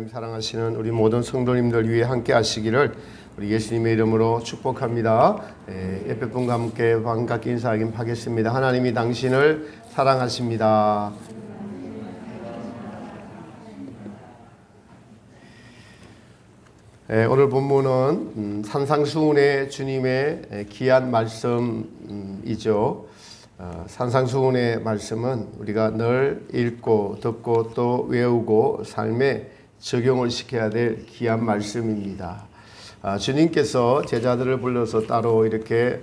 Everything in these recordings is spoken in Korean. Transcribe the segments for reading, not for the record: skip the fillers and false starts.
하나님 사랑하시는 우리 모든 성도님들 위해 함께 하시기를 우리 예수님의 이름으로 축복합니다. 옆에 분과 함께 반갑게 인사하겠습니다. 하나님이 당신을 사랑하십니다. 오늘 본문은 산상수훈의 주님의 귀한 말씀이죠. 산상수훈의 말씀은 우리가 늘 읽고 듣고 또 외우고 삶에 적용을 시켜야 될 귀한 말씀입니다. 주님께서 제자들을 불러서 따로 이렇게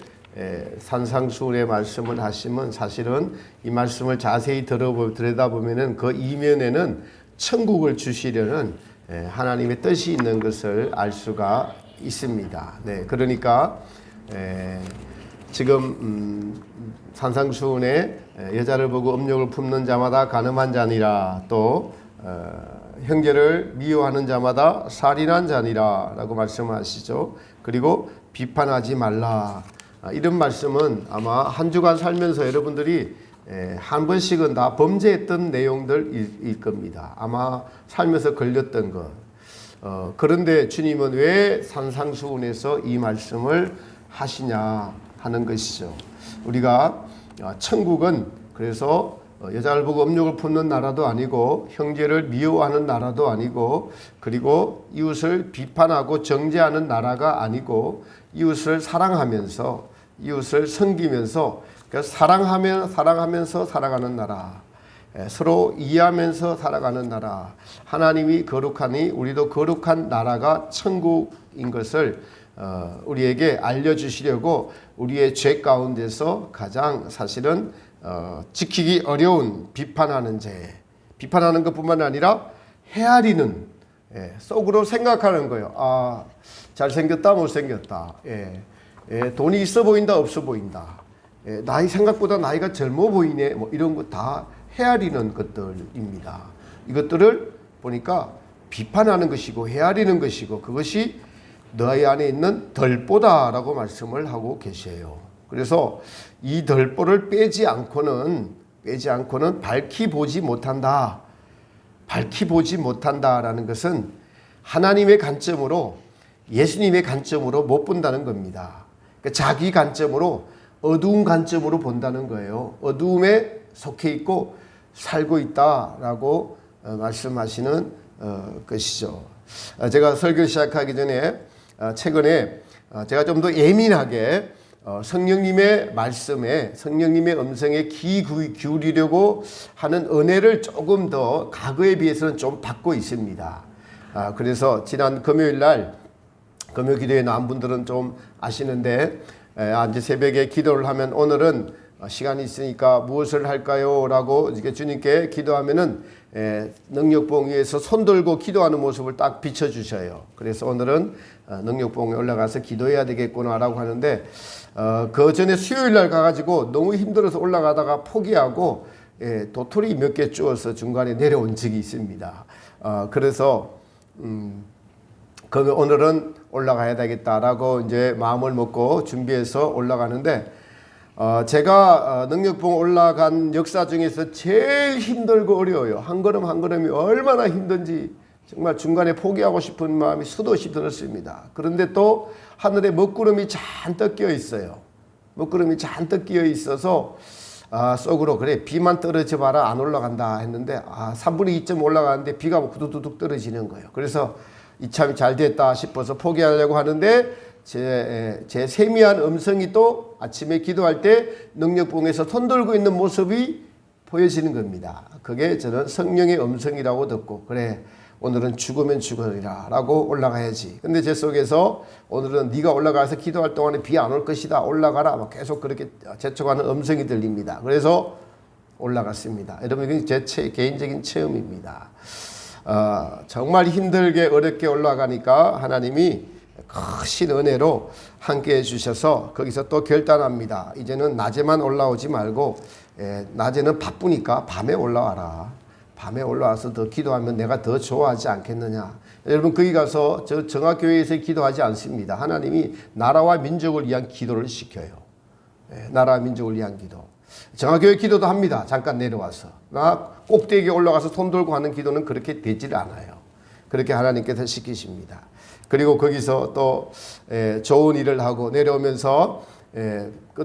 산상수훈의 말씀을 하시면 사실은 이 말씀을 자세히 들여다보면 그 이면에는 천국을 주시려는 하나님의 뜻이 있는 것을 알 수가 있습니다. 네, 그러니까 지금 산상수훈에 여자를 보고 음욕을 품는 자마다 간음한 자니라, 또 형제를 미워하는 자마다 살인한 자니라 라고 말씀하시죠. 그리고 비판하지 말라, 이런 말씀은 아마 한 주간 살면서 여러분들이 한 번씩은 다 범죄했던 내용들일 겁니다. 아마 살면서 걸렸던 것. 그런데 주님은 왜 산상수훈에서 이 말씀을 하시냐 하는 것이죠. 우리가 천국은 그래서 여자를 보고 음욕을 품는 나라도 아니고 형제를 미워하는 나라도 아니고 그리고 이웃을 비판하고 정죄하는 나라가 아니고 이웃을 사랑하면서 이웃을 섬기면서 사랑하면서 살아가는 나라, 서로 이해하면서 살아가는 나라, 하나님이 거룩하니 우리도 거룩한 나라가 천국인 것을 우리에게 알려주시려고 우리의 죄 가운데서 가장 사실은 지키기 어려운 비판하는 죄, 비판하는 것뿐만 아니라 헤아리는, 속으로 생각하는 거예요. 아, 잘생겼다 못생겼다, 돈이 있어 보인다 없어 보인다, 나이 생각보다 나이가 젊어 보이네, 뭐 이런 거 다 헤아리는 것들입니다. 이것들을 보니까 비판하는 것이고 헤아리는 것이고 그것이 너희 안에 있는 덜보다라고 말씀을 하고 계셔요. 그래서 이 덜보를 빼지 않고는 밝히 보지 못한다. 밝히 보지 못한다라는 것은 하나님의 관점으로, 예수님의 관점으로 못 본다는 겁니다. 그러니까 자기 관점으로, 어두운 관점으로 본다는 거예요. 어두움에 속해 있고 살고 있다라고 말씀하시는 것이죠. 제가 설교 시작하기 전에 최근에 제가 좀 더 예민하게 성령님의 말씀에, 성령님의 음성에 귀 기울이려고 하는 은혜를 조금 더 과거에 비해서는 좀 받고 있습니다. 그래서 지난 금요일 날, 금요 기도에 나온 분들은 좀 아시는데, 이제 새벽에 기도를 하면 오늘은 시간이 있으니까 무엇을 할까요? 라고 이렇게 주님께 기도하면은 능력봉 위에서 손 들고 기도하는 모습을 딱 비춰주셔요. 그래서 오늘은 능력봉에 올라가서 기도해야 되겠구나 라고 하는데, 그 전에 수요일 날 가가지고 너무 힘들어서 올라가다가 포기하고 도토리 몇 개 주워서 중간에 내려온 적이 있습니다. 그래서 오늘은 올라가야 되겠다라고 이제 마음을 먹고 준비해서 올라가는데, 제가 능력봉 올라간 역사 중에서 제일 힘들고 어려워요. 한 걸음 한 걸음이 얼마나 힘든지 정말 중간에 포기하고 싶은 마음이 수도시 들었습니다. 그런데 또 하늘에 먹구름이 잔뜩 끼어 있어요. 먹구름이 잔뜩 끼어 있어서 속으로 그래, 비만 떨어져 봐라, 안 올라간다 했는데 3분의 2점 올라가는데 비가 후두둑 떨어지는 거예요. 그래서 이참이 잘 됐다 싶어서 포기하려고 하는데 제 세미한 음성이 또 아침에 기도할 때 능력봉에서 손 들고 있는 모습이 보여지는 겁니다. 그게 저는 성령의 음성이라고 듣고, 그래, 오늘은 죽으면 죽으리라 라고 올라가야지. 근데 제 속에서 오늘은 네가 올라가서 기도할 동안에 비 안 올 것이다, 올라가라, 막 계속 그렇게 재촉하는 음성이 들립니다. 그래서 올라갔습니다. 여러분, 제 개인적인 체험입니다. 정말 힘들게 어렵게 올라가니까 하나님이 크신 은혜로 함께 해주셔서 거기서 또 결단합니다. 이제는 낮에만 올라오지 말고 낮에는 바쁘니까 밤에 올라와라. 밤에 올라와서 더 기도하면 내가 더 좋아하지 않겠느냐. 여러분, 거기 가서 저 정화교회에서 기도하지 않습니다. 하나님이 나라와 민족을 위한 기도를 시켜요. 나라와 민족을 위한 기도. 정화교회 기도도 합니다. 잠깐 내려와서. 나 꼭대기에 올라가서 손 들고 하는 기도는 그렇게 되질 않아요. 그렇게 하나님께서 시키십니다. 그리고 거기서 또 좋은 일을 하고 내려오면서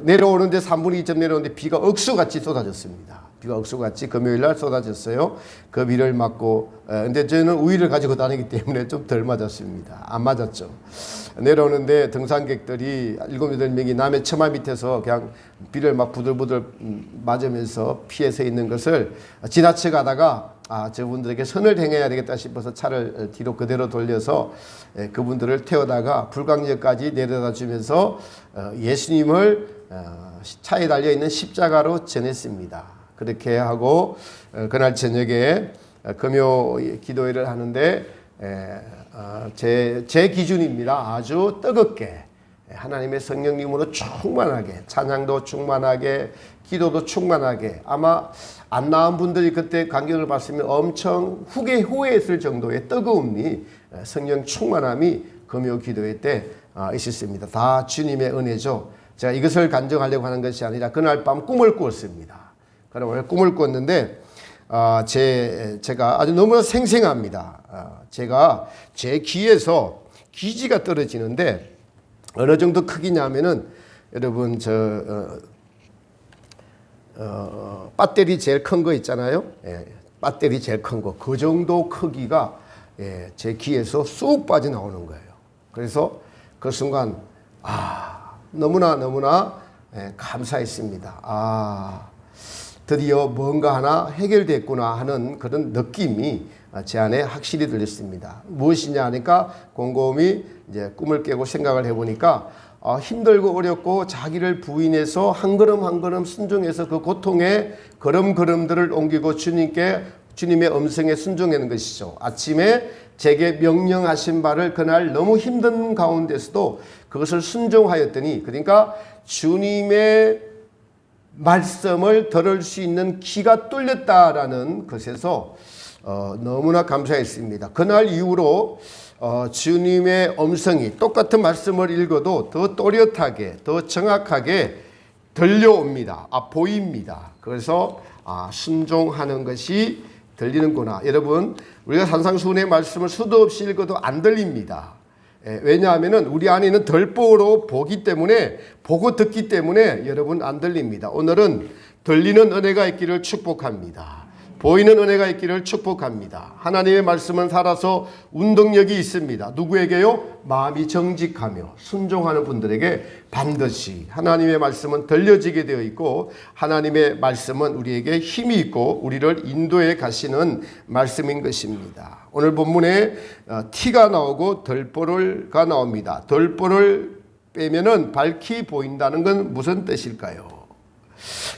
내려오는데 3분의 2점 내려오는데 비가 억수같이 쏟아졌습니다. 비가 억수같이 금요일 날 쏟아졌어요. 그 비를 맞고 근데 저는 우위를 가지고 다니기 때문에 좀 덜 맞았습니다. 안 맞았죠. 내려오는데 등산객들이 7, 8명이 남의 처마 밑에서 그냥 비를 막 부들부들 맞으면서 피해서 있는 것을 지나쳐 가다가 저분들에게 선을 행해야 되겠다 싶어서 차를 뒤로 그대로 돌려서 그분들을 태우다가 불광역까지 내려다 주면서 예수님을 차에 달려있는 십자가로 전했습니다. 그렇게 하고 그날 저녁에 금요 기도회를 하는데 제 기준입니다. 아주 뜨겁게 하나님의 성령님으로 충만하게 찬양도 충만하게 기도도 충만하게 아마 안 나온 분들이 그때 광경을 봤으면 엄청 후회했을 정도의 뜨거움이 성령 충만함이 금요 기도회 때 있었습니다. 다 주님의 은혜죠. 제가 이것을 간증하려고 하는 것이 아니라 그날 밤 꿈을 꾸었습니다. 그날 꿈을 꿨는데 제가 아주 너무나 생생합니다. 제가 제 귀에서 기지가 떨어지는데 어느 정도 크기냐면은 여러분 배터리 제일 큰 거 있잖아요. 배터리 제일 큰 거 그 정도 크기가 제 귀에서 쑥 빠져나오는 거예요. 그래서 그 순간 너무나 감사했습니다. 드디어 뭔가 하나 해결됐구나 하는 그런 느낌이 제 안에 확실히 들렸습니다. 무엇이냐 하니까 곰곰이 이제 꿈을 깨고 생각을 해보니까 힘들고 어렵고 자기를 부인해서 한 걸음 한 걸음 순종해서 그 고통의 걸음걸음들을 옮기고 주님의 음성에 순종하는 것이죠. 아침에 제게 명령하신 바를 그날 너무 힘든 가운데서도 그것을 순종하였더니 그러니까 주님의 말씀을 들을 수 있는 귀가 뚫렸다라는 것에서 너무나 감사했습니다. 그날 이후로 주님의 음성이 똑같은 말씀을 읽어도 더 또렷하게 더 정확하게 들려옵니다. 보입니다. 그래서 순종하는 것이 들리는구나. 여러분 우리가 산상수훈의 말씀을 수도 없이 읽어도 안 들립니다. 왜냐하면 우리 안에 있는 덜보로 보고 듣기 때문에 여러분 안 들립니다. 오늘은 들리는 은혜가 있기를 축복합니다. 보이는 은혜가 있기를 축복합니다. 하나님의 말씀은 살아서 운동력이 있습니다. 누구에게요? 마음이 정직하며 순종하는 분들에게 반드시 하나님의 말씀은 들려지게 되어 있고 하나님의 말씀은 우리에게 힘이 있고 우리를 인도해 가시는 말씀인 것입니다. 오늘 본문에 티가 나오고 덜보가 나옵니다. 덜보를 빼면은 밝히 보인다는 건 무슨 뜻일까요?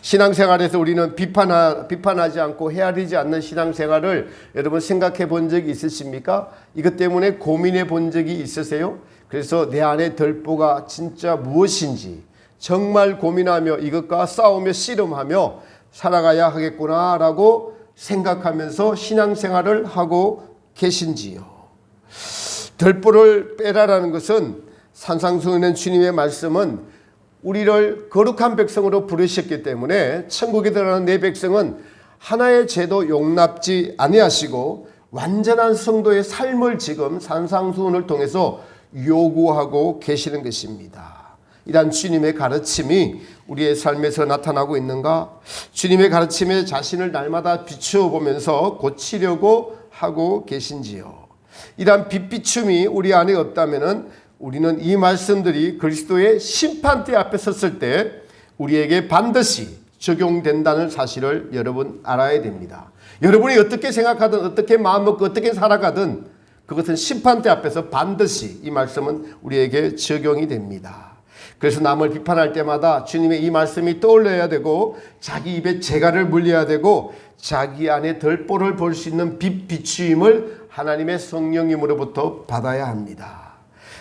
신앙생활에서 우리는 비판하지 않고 헤아리지 않는 신앙생활을 여러분 생각해 본 적이 있으십니까? 이것 때문에 고민해 본 적이 있으세요? 그래서 내 안에 덜보가 진짜 무엇인지 정말 고민하며 이것과 싸우며 씨름하며 살아가야 하겠구나라고 생각하면서 신앙생활을 하고 계신지요? 덜보를 빼라라는 것은 산상수훈의 주님의 말씀은 우리를 거룩한 백성으로 부르셨기 때문에 천국에 들어가는 내 백성은 하나의 죄도 용납지 아니하시고 완전한 성도의 삶을 지금 산상수훈을 통해서 요구하고 계시는 것입니다. 이러한 주님의 가르침이 우리의 삶에서 나타나고 있는가? 주님의 가르침에 자신을 날마다 비추어 보면서 고치려고 하고 계신지요? 이러한 빛비춤이 우리 안에 없다면은 우리는 이 말씀들이 그리스도의 심판대 앞에 섰을 때 우리에게 반드시 적용된다는 사실을 여러분 알아야 됩니다. 여러분이 어떻게 생각하든 어떻게 마음먹고 어떻게 살아가든 그것은 심판대 앞에서 반드시 이 말씀은 우리에게 적용이 됩니다. 그래서 남을 비판할 때마다 주님의 이 말씀이 떠올려야 되고 자기 입에 재갈을 물려야 되고 자기 안에 덜보를 볼 수 있는 비추임을 하나님의 성령님으로부터 받아야 합니다.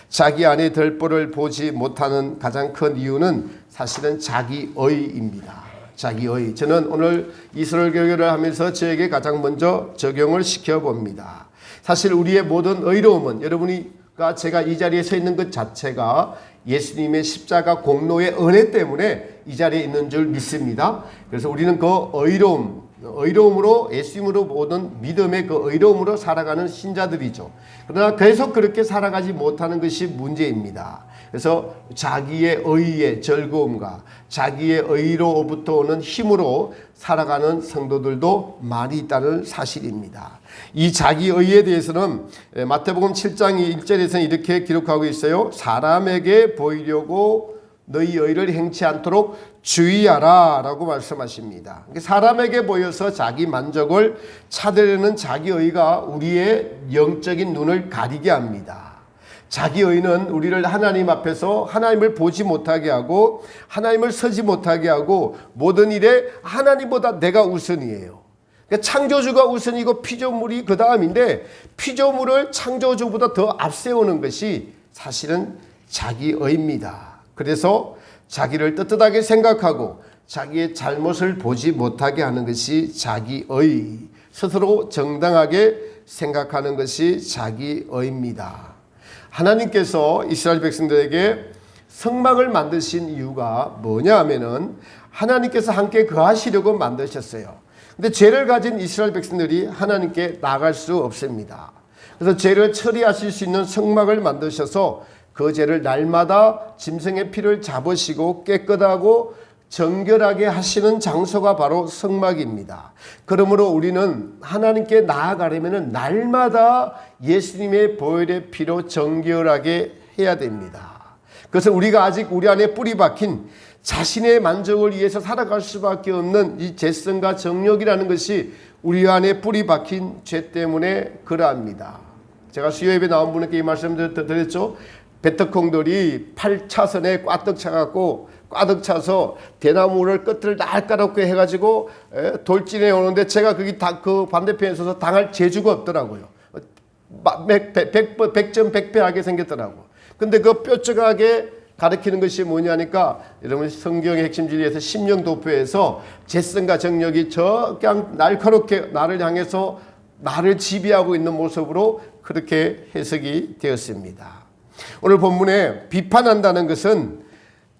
자기 안에 덜보를 보지 못하는 가장 큰 이유는 사실은 자기의입니다. 자기의. 저는 오늘 이스라엘 교회를 하면서 저에게 가장 먼저 적용을 시켜봅니다. 사실 우리의 모든 의로움은 여러분이가 제가 이 자리에 서 있는 것 자체가 예수님의 십자가 공로의 은혜 때문에 이 자리에 있는 줄 믿습니다. 그래서 우리는 그 의로움, 의로움으로 예수님으로 모든 믿음의 그 의로움으로 살아가는 신자들이죠. 그러나 계속 그렇게 살아가지 못하는 것이 문제입니다. 그래서 자기의 의의 즐거움과 자기의 의로부터 오는 힘으로 살아가는 성도들도 많이 있다는 사실입니다. 이 자기 의에 대해서는 마태복음 7장 1절에서는 이렇게 기록하고 있어요. 사람에게 보이려고 너희 의를 행치 않도록 주의하라 라고 말씀하십니다. 사람에게 보여서 자기 만족을 찾으려는 자기 의가 우리의 영적인 눈을 가리게 합니다. 자기 의는 우리를 하나님 앞에서 하나님을 보지 못하게 하고 하나님을 서지 못하게 하고 모든 일에 하나님보다 내가 우선이에요. 창조주가 우선이고 피조물이 그 다음인데 피조물을 창조주보다 더 앞세우는 것이 사실은 자기 의입니다. 그래서 자기를 떳떳하게 생각하고 자기의 잘못을 보지 못하게 하는 것이 자기의, 스스로 정당하게 생각하는 것이 자기의입니다. 하나님께서 이스라엘 백성들에게 성막을 만드신 이유가 뭐냐 하면은 하나님께서 함께 거하시려고 만드셨어요. 근데 죄를 가진 이스라엘 백성들이 하나님께 나갈 수 없습니다. 그래서 죄를 처리하실 수 있는 성막을 만드셔서 그 죄를 날마다 짐승의 피를 잡으시고 깨끗하고 정결하게 하시는 장소가 바로 성막입니다. 그러므로 우리는 하나님께 나아가려면 날마다 예수님의 보혈의 피로 정결하게 해야 됩니다. 그것은 우리가 아직 우리 안에 뿌리 박힌 자신의 만족을 위해서 살아갈 수밖에 없는 이 죄성과 정욕이라는 것이 우리 안에 뿌리 박힌 죄 때문에 그러합니다. 제가 수요 예배 나온 분에게 이 말씀 드렸죠. 베트콩들이 8차선에 꽈득 차서 대나무를 끝을 날카롭게 해가지고 돌진해 오는데 제가 거기 그 반대편에 서서 당할 재주가 없더라고요. 100점 100패하게 생겼더라고. 근데 그 뾰족하게 가르치는 것이 뭐냐니까 여러분 성경의 핵심 진리에서 심령도표에서 죄성과 정욕이 그냥 날카롭게 나를 향해서 나를 지배하고 있는 모습으로 그렇게 해석이 되었습니다. 오늘 본문에 비판한다는 것은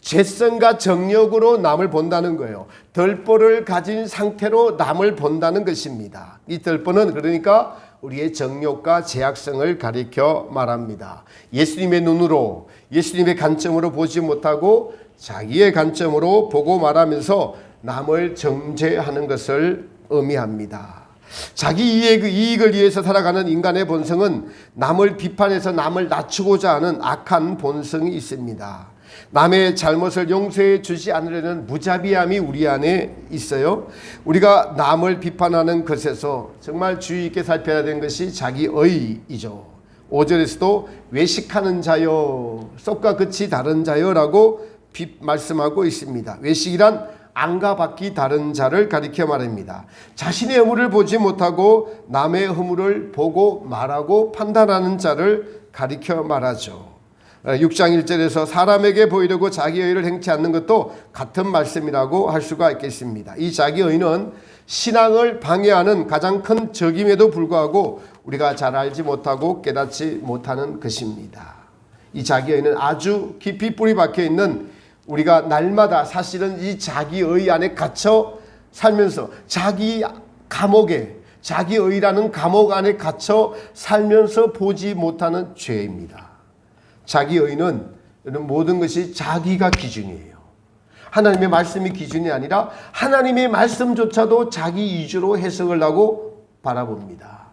죄성과 정욕으로 남을 본다는 거예요. 덜보를 가진 상태로 남을 본다는 것입니다. 이 덜보는 그러니까 우리의 정욕과 죄악성을 가리켜 말합니다. 예수님의 눈으로 예수님의 관점으로 보지 못하고 자기의 관점으로 보고 말하면서 남을 정죄하는 것을 의미합니다. 자기 이익을 위해서 살아가는 인간의 본성은 남을 비판해서 남을 낮추고자 하는 악한 본성이 있습니다. 남의 잘못을 용서해 주지 않으려는 무자비함이 우리 안에 있어요. 우리가 남을 비판하는 것에서 정말 주의 있게 살펴야 되는 것이 자기의이죠. 5절에서도 외식하는 자여 썩과 끝이 다른 자여라고 말씀하고 있습니다. 외식이란 안과 밖이 다른 자를 가리켜 말합니다. 자신의 허물을 보지 못하고 남의 허물을 보고 말하고 판단하는 자를 가리켜 말하죠. 6장 1절에서 사람에게 보이려고 자기 의를 행치 않는 것도 같은 말씀이라고 할 수가 있겠습니다. 이 자기 의는 신앙을 방해하는 가장 큰 적임에도 불구하고 우리가 잘 알지 못하고 깨닫지 못하는 것입니다. 이 자기 의는 아주 깊이 뿌리 박혀 있는 우리가 날마다 사실은 이 자기의 안에 갇혀 살면서 자기 감옥에 자기의라는 감옥 안에 갇혀 살면서 보지 못하는 죄입니다. 자기의는 모든 것이 자기가 기준이에요. 하나님의 말씀이 기준이 아니라 하나님의 말씀조차도 자기 위주로 해석을 하고 바라봅니다.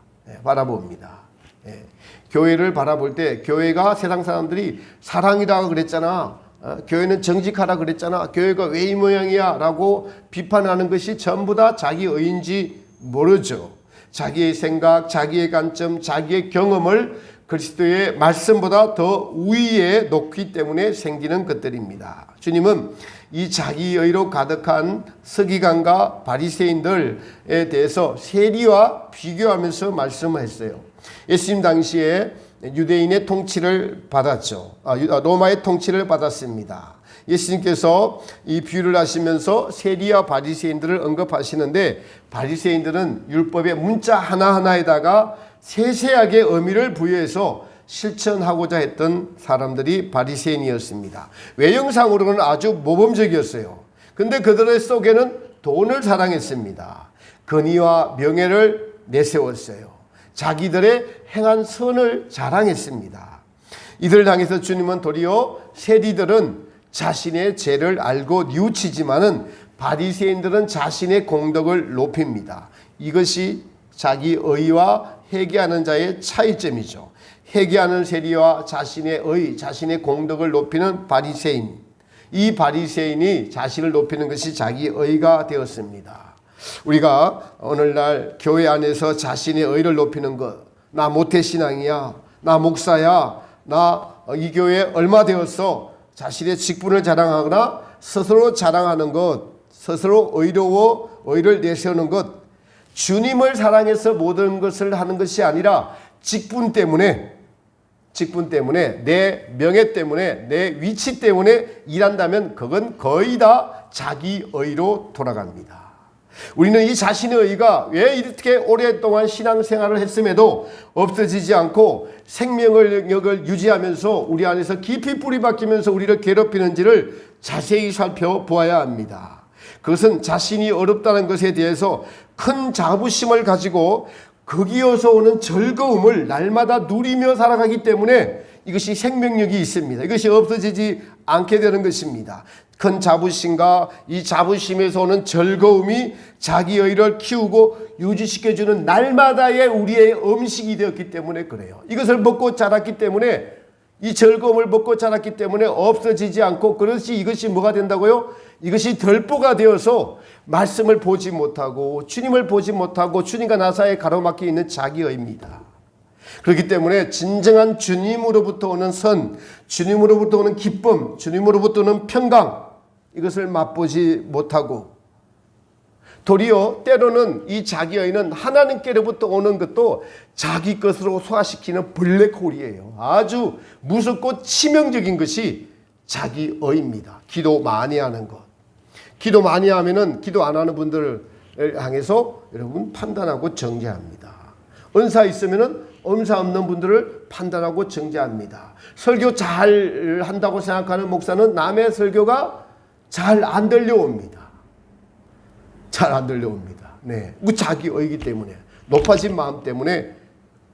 교회를 바라볼 때 교회가 세상 사람들이 사랑이라고 그랬잖아. 교회는 정직하라 그랬잖아. 교회가 왜 이 모양이야 라고 비판하는 것이 전부 다 자기의인지 모르죠. 자기의 생각, 자기의 관점, 자기의 경험을 그리스도의 말씀보다 더 우위에 놓기 때문에 생기는 것들입니다. 주님은 이 자기의로 가득한 서기관과 바리새인들에 대해서 세리와 비교하면서 말씀하셨어요. 예수님 당시에 유대인의 통치를 받았죠. 로마의 통치를 받았습니다. 예수님께서 이 비유를 하시면서 세리와 바리새인들을 언급하시는데 바리새인들은 율법의 문자 하나하나에다가 세세하게 의미를 부여해서 실천하고자 했던 사람들이 바리새인이었습니다. 외형상으로는 아주 모범적이었어요. 근데 그들의 속에는 돈을 사랑했습니다. 권위와 명예를 내세웠어요. 자기들의 행한 선을 자랑했습니다. 이들을 향해서 주님은 도리어 세리들은 자신의 죄를 알고 뉘우치지만은 바리새인들은 자신의 공덕을 높입니다. 이것이 자기 의와 회개하는 자의 차이점이죠. 회개하는 세리와 자신의 의, 자신의 공덕을 높이는 바리새인. 이 바리새인이 자신을 높이는 것이 자기 의가 되었습니다. 우리가 오늘날 교회 안에서 자신의 의를 높이는 것, 나 모태신앙이야, 나 목사야, 나 이 교회에 얼마 되었어, 자신의 직분을 자랑하거나 스스로 자랑하는 것, 스스로 의로워 의를 내세우는 것, 주님을 사랑해서 모든 것을 하는 것이 아니라 직분 때문에, 내 명예 때문에, 내 위치 때문에 일한다면 그건 거의 다 자기 의로 돌아갑니다. 우리는 이 자신의 의가 왜 이렇게 오랫동안 신앙생활을 했음에도 없어지지 않고 생명력을 유지하면서 우리 안에서 깊이 뿌리 박히면서 우리를 괴롭히는지를 자세히 살펴보아야 합니다. 그것은 자신이 어렵다는 것에 대해서 큰 자부심을 가지고 거기에서 오는 즐거움을 날마다 누리며 살아가기 때문에 이것이 생명력이 있습니다. 이것이 없어지지 않게 되는 것입니다. 큰 자부심과 이 자부심에서 오는 즐거움이 자기 의를 키우고 유지시켜주는 날마다의 우리의 음식이 되었기 때문에 그래요. 이것을 먹고 자랐기 때문에, 이 즐거움을 먹고 자랐기 때문에 없어지지 않고, 그렇지 이것이 뭐가 된다고요? 이것이 덜보가 되어서 말씀을 보지 못하고 주님을 보지 못하고 주님과 나 사이에 가로막혀 있는 자기의입니다. 그렇기 때문에 진정한 주님으로부터 오는 선, 주님으로부터 오는 기쁨, 주님으로부터 오는 평강, 이것을 맛보지 못하고 도리어 때로는 이 자기의는 하나님께로부터 오는 것도 자기 것으로 소화시키는 블랙홀이에요. 아주 무섭고 치명적인 것이 자기의입니다. 기도 많이 하는 것. 기도 많이 하면은 기도 안 하는 분들을 향해서 여러분 판단하고 정죄합니다. 은사 있으면은 은사 없는 분들을 판단하고 정죄합니다. 설교 잘 한다고 생각하는 목사는 남의 설교가 잘 안 들려옵니다. 잘 안 들려옵니다. 네, 자기 의기 때문에, 높아진 마음 때문에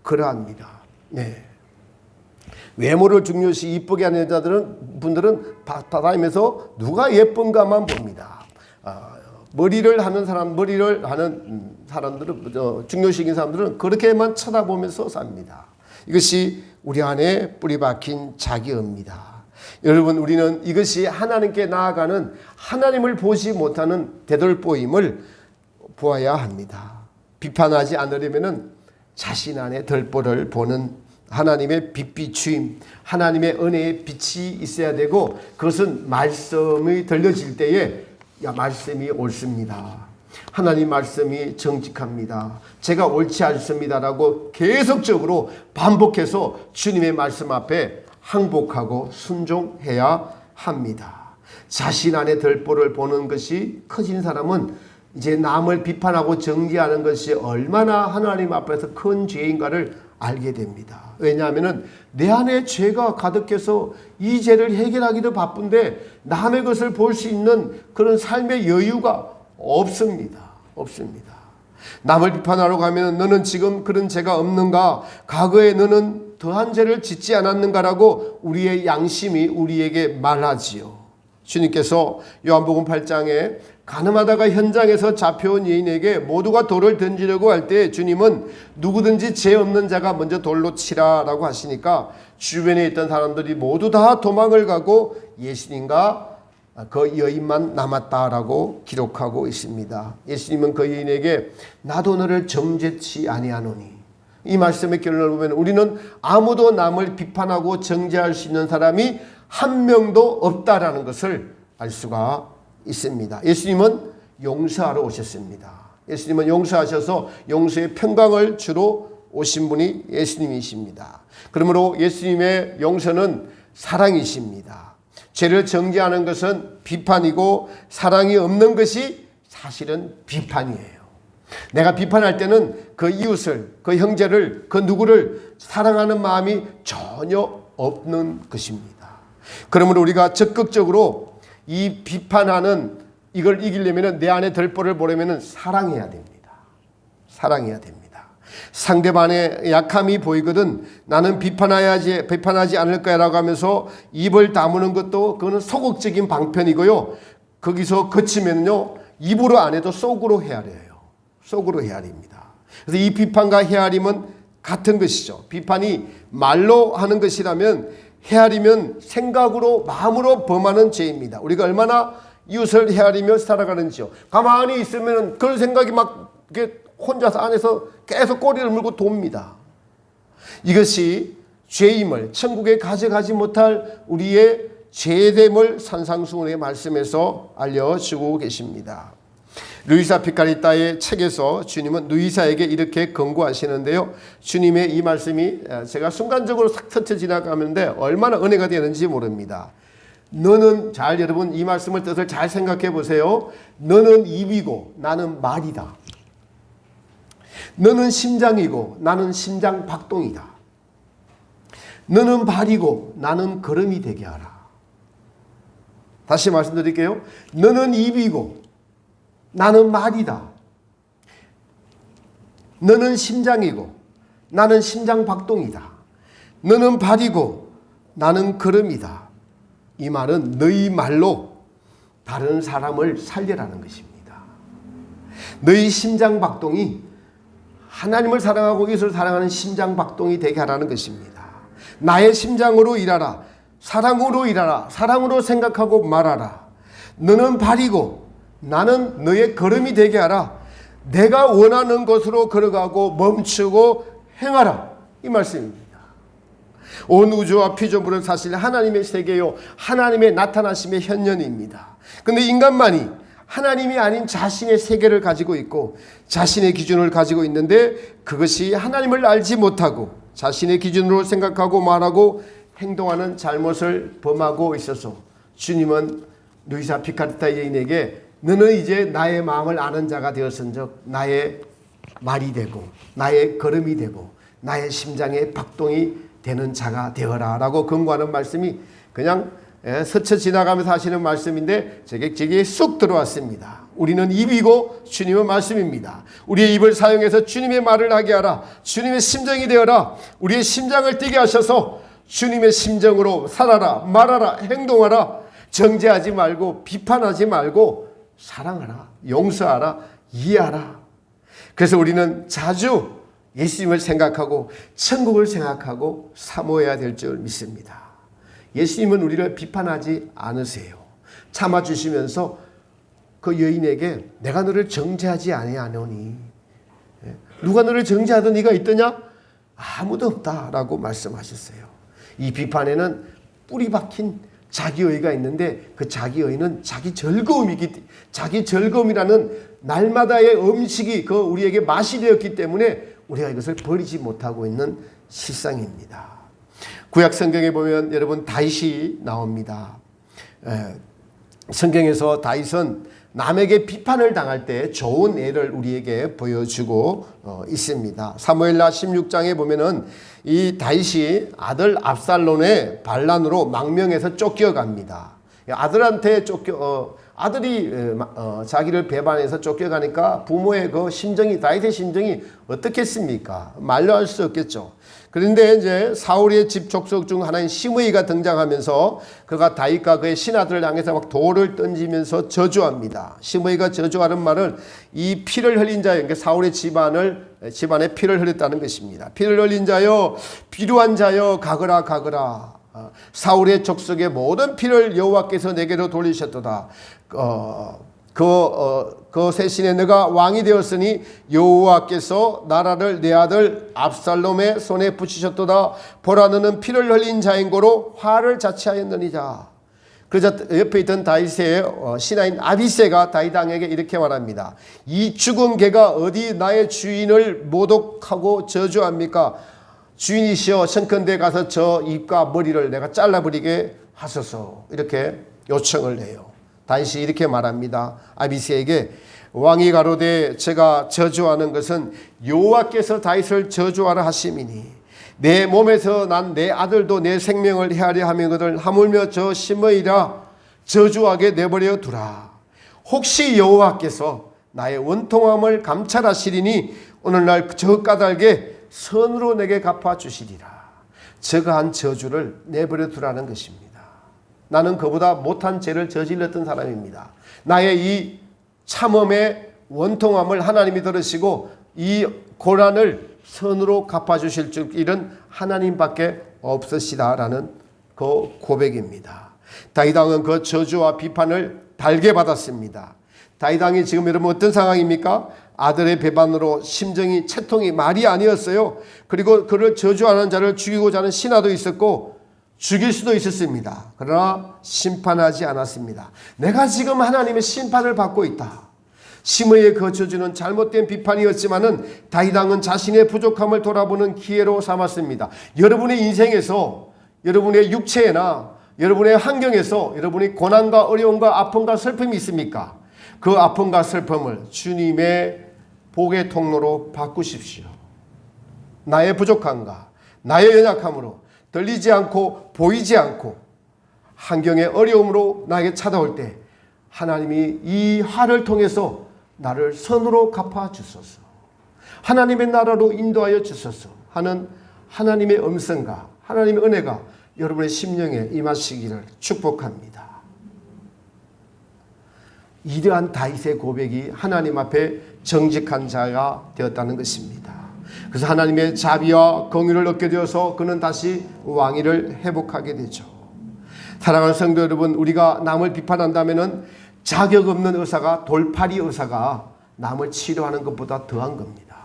그러합니다. 네. 외모를 중요시 이쁘게 하는 분들은 다니면서 누가 예쁜가만 봅니다. 머리를 하는 사람들은 중요시인 사람들은 그렇게만 쳐다보면서 삽니다. 이것이 우리 안에 뿌리 박힌 자기입니다. 여러분, 우리는 이것이 하나님께 나아가는, 하나님을 보지 못하는 대들보임을 보아야 합니다. 비판하지 않으려면 자신 안에 덜보를 보는 하나님의 빛비추임, 하나님의 은혜의 빛이 있어야 되고, 그것은 말씀이 들려질 때에 말씀이 옳습니다. 하나님 말씀이 정직합니다. 제가 옳지 않습니다라고 계속적으로 반복해서 주님의 말씀 앞에 항복하고 순종해야 합니다. 자신 안에 덜보를 보는 것이 커진 사람은 이제 남을 비판하고 정죄하는 것이 얼마나 하나님 앞에서 큰 죄인가를 알게 됩니다. 왜냐하면 내 안에 죄가 가득해서 이 죄를 해결하기도 바쁜데 남의 것을 볼 수 있는 그런 삶의 여유가 없습니다. 남을 비판하러 가면 너는 지금 그런 죄가 없는가? 과거에 너는 더한 죄를 짓지 않았는가라고 우리의 양심이 우리에게 말하지요. 주님께서 요한복음 8장에 가늠하다가 현장에서 잡혀온 여인에게 모두가 돌을 던지려고 할 때 주님은 누구든지 죄 없는 자가 먼저 돌로 치라라고 하시니까 주변에 있던 사람들이 모두 다 도망을 가고 예수님과 그 여인만 남았다라고 기록하고 있습니다. 예수님은 그 여인에게 나도 너를 정죄치 아니하노니, 이 말씀의 결론을 보면 우리는 아무도 남을 비판하고 정죄할 수 있는 사람이 한 명도 없다라는 것을 알 수가 있습니다. 예수님은 용서하러 오셨습니다. 예수님은 용서하셔서 용서의 평강을 주러 오신 분이 예수님이십니다. 그러므로 예수님의 용서는 사랑이십니다. 죄를 정죄하는 것은 비판이고 사랑이 없는 것이 사실은 비판이에요. 내가 비판할 때는 그 이웃을, 그 형제를, 그 누구를 사랑하는 마음이 전혀 없는 것입니다. 그러므로 우리가 적극적으로 이 비판하는 이걸 이기려면 내 안에 덜보를 보려면 사랑해야 됩니다. 사랑해야 됩니다. 상대방의 약함이 보이거든 나는 비판하지 않을 거야라고 하면서 입을 다무는 것도 그거는 소극적인 방편이고요. 거기서 그치면요 입으로 안 해도 속으로 헤아려요. 속으로 헤아립니다. 그래서 이 비판과 헤아림은 같은 것이죠. 비판이 말로 하는 것이라면 헤아리면 생각으로 마음으로 범하는 죄입니다. 우리가 얼마나 이웃을 헤아리며 살아가는지요. 가만히 있으면 그런 생각이 막 이렇게 혼자서 안에서 계속 꼬리를 물고 돕니다. 이것이 죄임을 천국에 가져가지 못할 우리의 죄됨을 산상수훈의 말씀에서 알려주고 계십니다. 루이사 피카리타의 책에서 주님은 루이사에게 이렇게 권고하시는데요. 주님의 이 말씀이 제가 순간적으로 싹 스쳐 지나가는데 얼마나 은혜가 되는지 모릅니다. 너는 잘 여러분 이 말씀을 뜻을 잘 생각해 보세요. 너는 입이고 나는 말이다. 너는 심장이고 나는 심장 박동이다. 너는 발이고 나는 걸음이 되게 하라. 다시 말씀드릴게요. 너는 입이고 나는 말이다. 너는 심장이고 나는 심장 박동이다. 너는 발이고 나는 걸음이다. 이 말은 너희 말로 다른 사람을 살려라는 것입니다. 너희 심장 박동이 하나님을 사랑하고 이웃을 사랑하는 심장 박동이 되게 하라는 것입니다. 나의 심장으로 일하라. 사랑으로 일하라. 사랑으로 생각하고 말하라. 너는 발이고 나는 너의 걸음이 되게 하라. 내가 원하는 것으로 걸어가고 멈추고 행하라. 이 말씀입니다. 온 우주와 피조물은 사실 하나님의 세계요 하나님의 나타나심의 현현입니다. 그런데 인간만이 하나님이 아닌 자신의 세계를 가지고 있고 자신의 기준을 가지고 있는데 그것이 하나님을 알지 못하고 자신의 기준으로 생각하고 말하고 행동하는 잘못을 범하고 있어서 주님은 루이사 피카리타 여인에게 너는 이제 나의 마음을 아는 자가 되었은즉 나의 말이 되고 나의 걸음이 되고 나의 심장의 박동이 되는 자가 되어라 라고 권고하는 말씀이 그냥 스쳐 지나가면서 하시는 말씀인데 제게 쑥 들어왔습니다. 우리는 입이고 주님은 말씀입니다. 우리의 입을 사용해서 주님의 말을 하게 하라. 주님의 심정이 되어라. 우리의 심장을 뛰게 하셔서 주님의 심정으로 살아라, 말하라, 행동하라. 정죄하지 말고 비판하지 말고 사랑하라, 용서하라, 이해하라. 그래서 우리는 자주 예수님을 생각하고 천국을 생각하고 사모해야 될 줄 믿습니다. 예수님은 우리를 비판하지 않으세요. 참아주시면서 그 여인에게 내가 너를 정죄하지 아니하노니 누가 너를 정죄하던 이가 있더냐? 아무도 없다라고 말씀하셨어요. 이 비판에는 뿌리 박힌 자기의가 있는데 그 자기의는 자기 즐거움이라는 날마다의 음식이 그 우리에게 맛이 되었기 때문에 우리가 이것을 버리지 못하고 있는 실상입니다. 구약 성경에 보면 여러분 다윗이 나옵니다. 성경에서 다윗은 남에게 비판을 당할 때 좋은 예를 우리에게 보여주고 있습니다. 사무엘하 16장에 보면은 이 다윗이 아들 압살롬의 반란으로 망명해서 쫓겨갑니다. 아들한테 아들이 자기를 배반해서 쫓겨가니까 부모의 그 심정이 다윗의 심정이 어떻겠습니까? 말로 할 수 없겠죠. 그런데 이제 사울의 집 족속 중 하나인 시므이가 등장하면서 그가 다윗과 그의 신하들을 향해서 막 돌을 던지면서 저주합니다. 시므이가 저주하는 말은 이 피를 흘린 자여, 그러니까 사울의 집안에 피를 흘렸다는 것입니다. 피를 흘린 자여, 비루한 자여, 가거라 가거라. 사울의 족속의 모든 피를 여호와께서 내게로 돌리셨도다. 그 세신에 너가 왕이 되었으니 여호와께서 나라를 내 아들 압살롬의 손에 붙이셨도다. 보라 너는 피를 흘린 자인고로 화를 자취하였느니라. 그러자 옆에 있던 다윗의 신하인 아비새가 다윗 왕에게 이렇게 말합니다. 이 죽은 개가 어디 나의 주인을 모독하고 저주합니까? 주인이시여 청컨대 가서 저 입과 머리를 내가 잘라버리게 하소서. 이렇게 요청을 해요. 다윗이 이렇게 말합니다. 아비새에게 왕이 가로되 제가 저주하는 것은 여호와께서 다윗을 저주하라 하심이니 내 몸에서 난 내 아들도 내 생명을 해하려 하면거든 하물며 저 시므이라 저주하게 내버려 두라. 혹시 여호와께서 나의 원통함을 감찰하시리니 오늘날 저 까닭에 선으로 내게 갚아주시리라. 저가 한 저주를 내버려 두라는 것입니다. 나는 그보다 못한 죄를 저질렀던 사람입니다. 나의 이 참음의 원통함을 하나님이 들으시고 이 고난을 선으로 갚아주실 줄은 하나님밖에 없으시다라는 그 고백입니다. 다윗 왕은 그 저주와 비판을 달게 받았습니다. 다윗 왕이 지금 여러분 어떤 상황입니까? 아들의 배반으로 심정이 채통이 말이 아니었어요. 그리고 그를 저주하는 자를 죽이고자 하는 신하도 있었고 죽일 수도 있었습니다. 그러나 심판하지 않았습니다. 내가 지금 하나님의 심판을 받고 있다. 심의의 그 저주는 잘못된 비판이었지만은 다윗 왕은 자신의 부족함을 돌아보는 기회로 삼았습니다. 여러분의 인생에서 여러분의 육체나 여러분의 환경에서 여러분이 고난과 어려움과 아픔과 슬픔이 있습니까? 그 아픔과 슬픔을 주님의 복의 통로로 바꾸십시오. 나의 부족함과 나의 연약함으로 들리지 않고 보이지 않고 환경의 어려움으로 나에게 찾아올 때 하나님이 이 화를 통해서 나를 선으로 갚아주소서, 하나님의 나라로 인도하여 주소서 하는 하나님의 음성과 하나님의 은혜가 여러분의 심령에 임하시기를 축복합니다. 이러한 다윗의 고백이 하나님 앞에 정직한 자가 되었다는 것입니다. 그래서 하나님의 자비와 공의를 얻게 되어서 그는 다시 왕위를 회복하게 되죠. 사랑하는 성도 여러분, 우리가 남을 비판한다면 자격 없는 의사가, 돌팔이 의사가 남을 치료하는 것보다 더한 겁니다.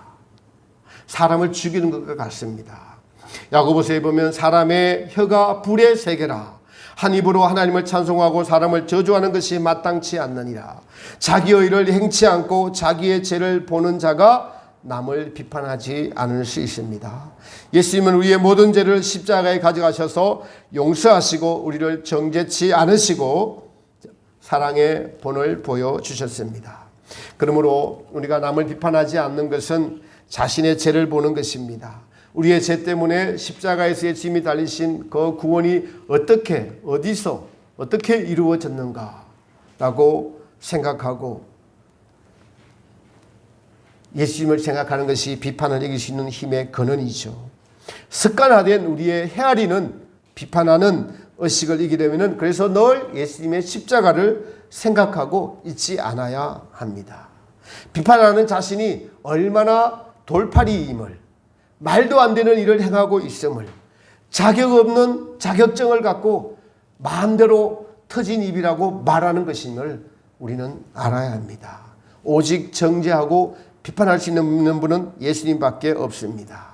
사람을 죽이는 것과 같습니다. 야고보서에 보면 사람의 혀가 불의 세계라. 한 입으로 하나님을 찬송하고 사람을 저주하는 것이 마땅치 않느니라. 자기의 일을 행치 않고 자기의 죄를 보는 자가 남을 비판하지 않을 수 있습니다. 예수님은 우리의 모든 죄를 십자가에 가져가셔서 용서하시고 우리를 정죄치 않으시고 사랑의 본을 보여주셨습니다. 그러므로 우리가 남을 비판하지 않는 것은 자신의 죄를 보는 것입니다. 우리의 죄 때문에 십자가에서 예수님이 달리신 그 구원이 어떻게, 어디서, 어떻게 이루어졌는가라고 생각하고 예수님을 생각하는 것이 비판을 이길 수 있는 힘의 근원이죠. 습관화된 우리의 헤아리는 비판하는 의식을 이기려면 그래서 늘 예수님의 십자가를 생각하고 있지 않아야 합니다. 비판하는 자신이 얼마나 돌팔이임을, 말도 안 되는 일을 행하고 있음을, 자격 없는 자격증을 갖고 마음대로 터진 입이라고 말하는 것임을 우리는 알아야 합니다. 오직 정죄하고 비판할 수 있는 분은 예수님밖에 없습니다.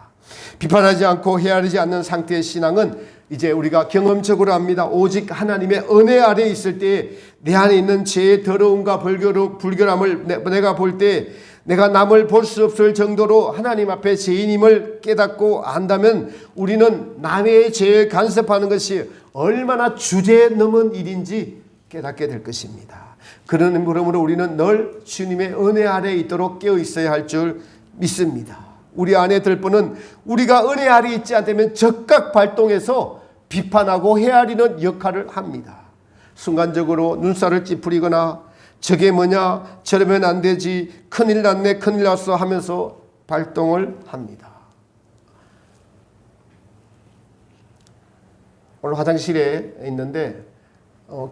비판하지 않고 헤아리지 않는 상태의 신앙은 이제 우리가 경험적으로 합니다. 오직 하나님의 은혜 아래에 있을 때 내 안에 있는 죄의 더러움과 불결함을 내가 볼 때 내가 남을 볼 수 없을 정도로 하나님 앞에 죄인임을 깨닫고 안다면 우리는 남의 죄에 간섭하는 것이 얼마나 주제 넘은 일인지 깨닫게 될 것입니다. 그러므로 우리는 늘 주님의 은혜 아래에 있도록 깨어 있어야 할 줄 믿습니다. 우리 안에 들 뿐은 우리가 은혜 아래에 있지 않다면 적각 발동해서 비판하고 헤아리는 역할을 합니다. 순간적으로 눈살을 찌푸리거나 저게 뭐냐, 저러면 안 되지, 큰일 났네, 큰일 났어 하면서 발동을 합니다. 오늘 화장실에 있는데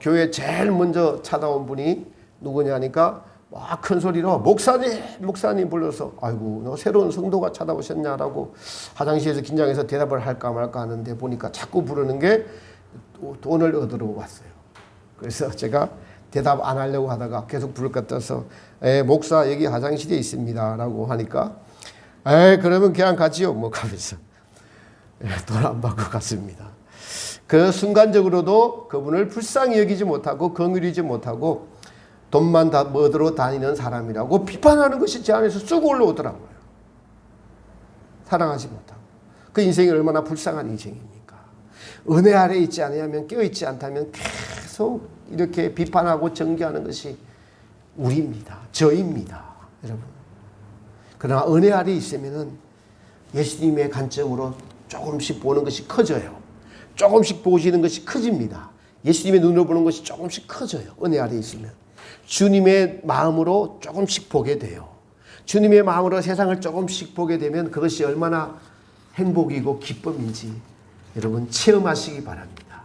교회 제일 먼저 찾아온 분이 누구냐 하니까 막 큰 소리로 목사님 불러서 아이고 너 새로운 성도가 찾아오셨냐라고 화장실에서 긴장해서 대답을 할까 말까 하는데 보니까 자꾸 부르는 게 돈을 얻으러 왔어요. 그래서 제가 대답 안 하려고 하다가 계속 부를 것 같아서 목사 여기 화장실에 있습니다 라고 하니까 그러면 그냥 가지요 뭐 하면서 돈 안 받고 갔습니다. 그 순간적으로도 그분을 불쌍히 여기지 못하고 긍휼히지 못하고 돈만 다 얻으러 다니는 사람이라고 비판하는 것이 제 안에서 쑥 올라오더라고요. 사랑하지 못하고. 그 인생이 얼마나 불쌍한 인생입니까? 은혜 아래 있지 않으면 깨어있지 않다면 계속 이렇게 비판하고 정죄하는 것이 우리입니다. 저입니다. 여러분. 그러나 은혜 아래 있으면 예수님의 관점으로 조금씩 보는 것이 커져요. 조금씩 보시는 것이 커집니다. 예수님의 눈으로 보는 것이 조금씩 커져요. 은혜 아래 있으면. 주님의 마음으로 조금씩 보게 돼요. 주님의 마음으로 세상을 조금씩 보게 되면 그것이 얼마나 행복이고 기쁨인지 여러분 체험하시기 바랍니다.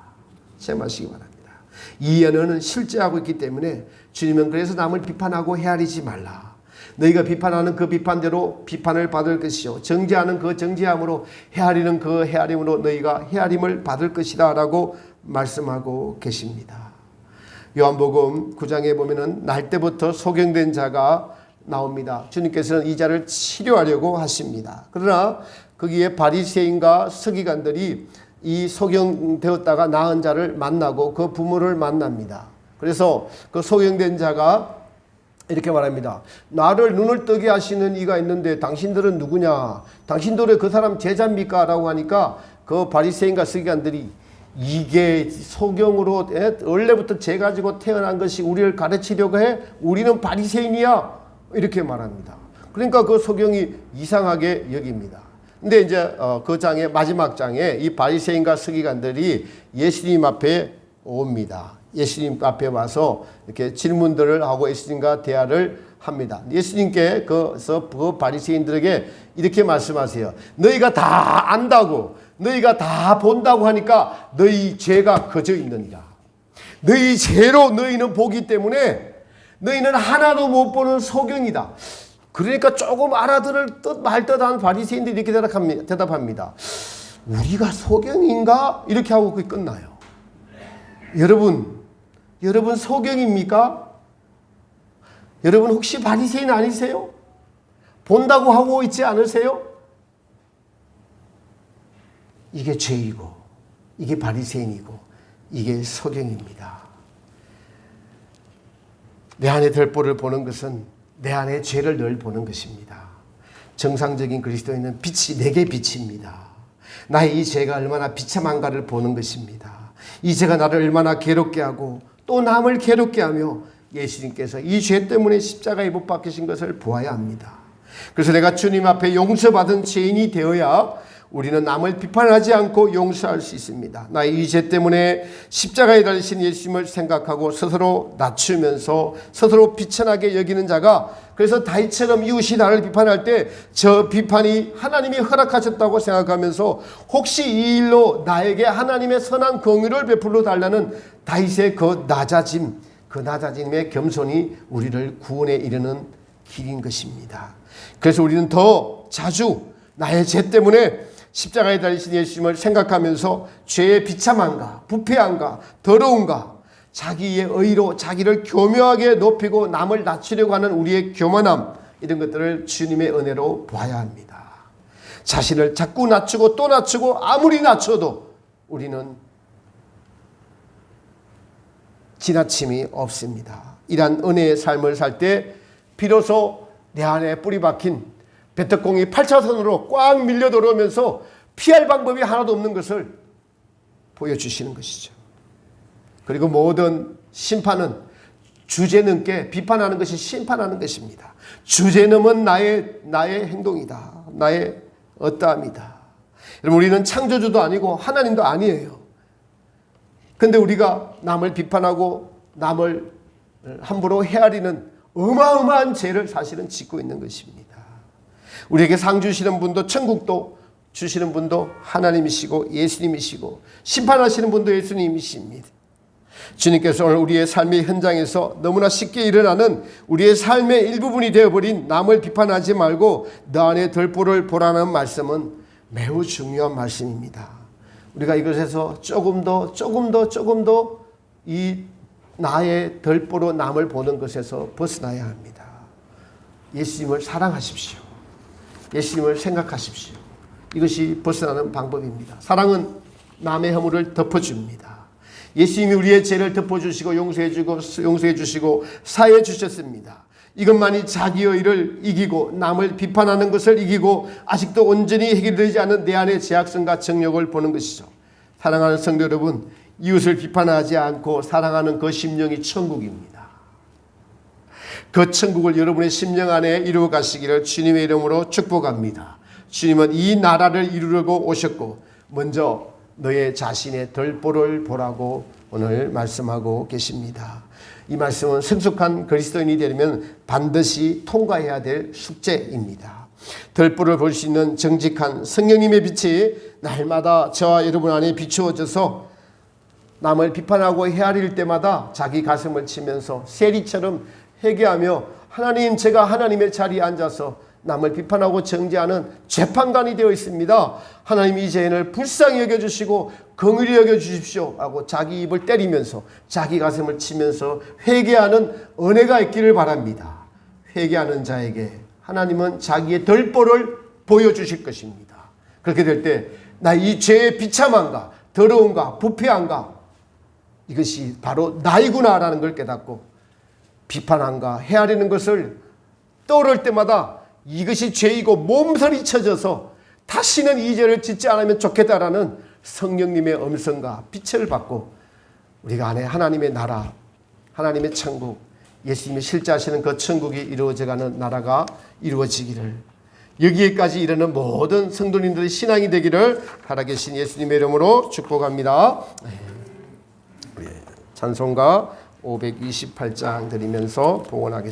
체험하시기 바랍니다. 이 언어는 실제하고 있기 때문에 주님은 그래서 남을 비판하고 헤아리지 말라. 너희가 비판하는 그 비판대로 비판을 받을 것이요 정죄하는 그 정죄함으로 헤아리는 그 헤아림으로 너희가 헤아림을 받을 것이다 라고 말씀하고 계십니다. 요한복음 9장에 보면은 날 때부터 소경된 자가 나옵니다. 주님께서는 이 자를 치료하려고 하십니다. 그러나 거기에 바리새인과 서기관들이 이 소경되었다가 나은 자를 만나고 그 부모를 만납니다. 그래서 그 소경된 자가 이렇게 말합니다. 나를 눈을 뜨게 하시는 이가 있는데 당신들은 누구냐? 당신들의 그 사람 제자입니까? 라고 하니까 그 바리새인과 서기관들이 이게 소경으로 원래부터 죄 가지고 태어난 것이 우리를 가르치려고 해? 우리는 바리새인이야. 이렇게 말합니다. 그러니까 그 소경이 이상하게 여깁니다. 근데 이제 그 장의 마지막 장에 이 바리새인과 서기관들이 예수님 앞에 옵니다. 예수님 앞에 와서 이렇게 질문들을 하고 예수님과 대화를 합니다. 예수님께 그 바리새인들에게 이렇게 말씀하세요. 너희가 다 안다고, 너희가 다 본다고 하니까 너희 죄가 거저 있느니라. 너희 죄로 너희는 보기 때문에 너희는 하나도 못 보는 소경이다. 그러니까 조금 알아들을 듯 말 듯한 바리새인들이 이렇게 대답합니다. 우리가 소경인가? 이렇게 하고 그게 끝나요. 여러분 소경입니까? 여러분 혹시 바리새인 아니세요? 본다고 하고 있지 않으세요? 이게 죄이고 이게 바리새인이고 이게 소경입니다. 내 안에 들보를 보는 것은 내 안에 죄를 늘 보는 것입니다. 정상적인 그리스도인은 빛이 내게 빛입니다. 나의 이 죄가 얼마나 비참한가를 보는 것입니다. 이 죄가 나를 얼마나 괴롭게 하고 또 남을 괴롭게 하며 예수님께서 이 죄 때문에 십자가에 못 박히신 것을 보아야 합니다. 그래서 내가 주님 앞에 용서받은 죄인이 되어야 우리는 남을 비판하지 않고 용서할 수 있습니다. 나의 이 죄 때문에 십자가에 달리신 예수님을 생각하고 스스로 낮추면서 스스로 비천하게 여기는 자가 그래서 다윗처럼 이웃이 나를 비판할 때 저 비판이 하나님이 허락하셨다고 생각하면서 혹시 이 일로 나에게 하나님의 선한 공의를 베풀어 달라는 다윗의 그 낮아짐의 겸손이 우리를 구원에 이르는 길인 것입니다. 그래서 우리는 더 자주 나의 죄 때문에 십자가에 달리신 예수님을 생각하면서 죄의 비참함과 부패함과 더러움과 자기의 의로 자기를 교묘하게 높이고 남을 낮추려고 하는 우리의 교만함 이런 것들을 주님의 은혜로 봐야 합니다. 자신을 자꾸 낮추고 또 낮추고 아무리 낮춰도 우리는 지나침이 없습니다. 이러한 은혜의 삶을 살 때 비로소 내 안에 뿌리 박힌 배트공이 8차선으로 꽉 밀려 들어오면서 피할 방법이 하나도 없는 것을 보여주시는 것이죠. 그리고 모든 심판은 주제넘게 비판하는 것이 심판하는 것입니다. 주제넘은 나의 행동이다. 나의 어떠함이다. 여러분 우리는 창조주도 아니고 하나님도 아니에요. 그런데 우리가 남을 비판하고 남을 함부로 헤아리는 어마어마한 죄를 사실은 짓고 있는 것입니다. 우리에게 상 주시는 분도 천국도 주시는 분도 하나님이시고 예수님이시고 심판하시는 분도 예수님이십니다. 주님께서 오늘 우리의 삶의 현장에서 너무나 쉽게 일어나는 우리의 삶의 일부분이 되어버린 남을 비판하지 말고 너 안에 들보를 보라는 말씀은 매우 중요한 말씀입니다. 우리가 이것에서 조금 더 이 나의 들보로 남을 보는 것에서 벗어나야 합니다. 예수님을 사랑하십시오. 예수님을 생각하십시오. 이것이 벗어나는 방법입니다. 사랑은 남의 허물을 덮어줍니다. 예수님이 우리의 죄를 덮어주시고 용서해 주시고 사해 주셨습니다. 이것만이 자기의 일을 이기고 남을 비판하는 것을 이기고 아직도 온전히 해결되지 않은 내 안의 죄악성과 정욕을 보는 것이죠. 사랑하는 성도 여러분, 이웃을 비판하지 않고 사랑하는 그 심령이 천국입니다. 그 천국을 여러분의 심령 안에 이루어 가시기를 주님의 이름으로 축복합니다. 주님은 이 나라를 이루려고 오셨고 먼저 너의 자신의 들보를 보라고 오늘 말씀하고 계십니다. 이 말씀은 성숙한 그리스도인이 되려면 반드시 통과해야 될 숙제입니다. 들불을 볼 수 있는 정직한 성령님의 빛이 날마다 저와 여러분 안에 비추어져서 남을 비판하고 헤아릴 때마다 자기 가슴을 치면서 세리처럼 회개하며 하나님, 제가 하나님의 자리에 앉아서 남을 비판하고 정죄하는 재판관이 되어 있습니다. 하나님 이 죄인을 불쌍히 여겨주시고 긍휼히 여겨주십시오 하고 자기 입을 때리면서 자기 가슴을 치면서 회개하는 은혜가 있기를 바랍니다. 회개하는 자에게 하나님은 자기의 덜보를 보여주실 것입니다. 그렇게 될 때 나 이 죄의 비참함과 더러움과 부패함과 이것이 바로 나이구나라는 걸 깨닫고 비판함과 헤아리는 것을 떠오를 때마다 이것이 죄이고 몸서리 쳐져서 다시는 이 죄를 짓지 않으면 좋겠다라는 성령님의 음성과 빛을 받고 우리가 안에 하나님의 나라, 하나님의 천국, 예수님이 실제하시는 그 천국이 이루어져가는 나라가 이루어지기를, 여기에까지 이르는 모든 성도님들의 신앙이 되기를 살아계신 예수님의 이름으로 축복합니다. 찬송가 528장 드리면서 봉헌하겠습니다.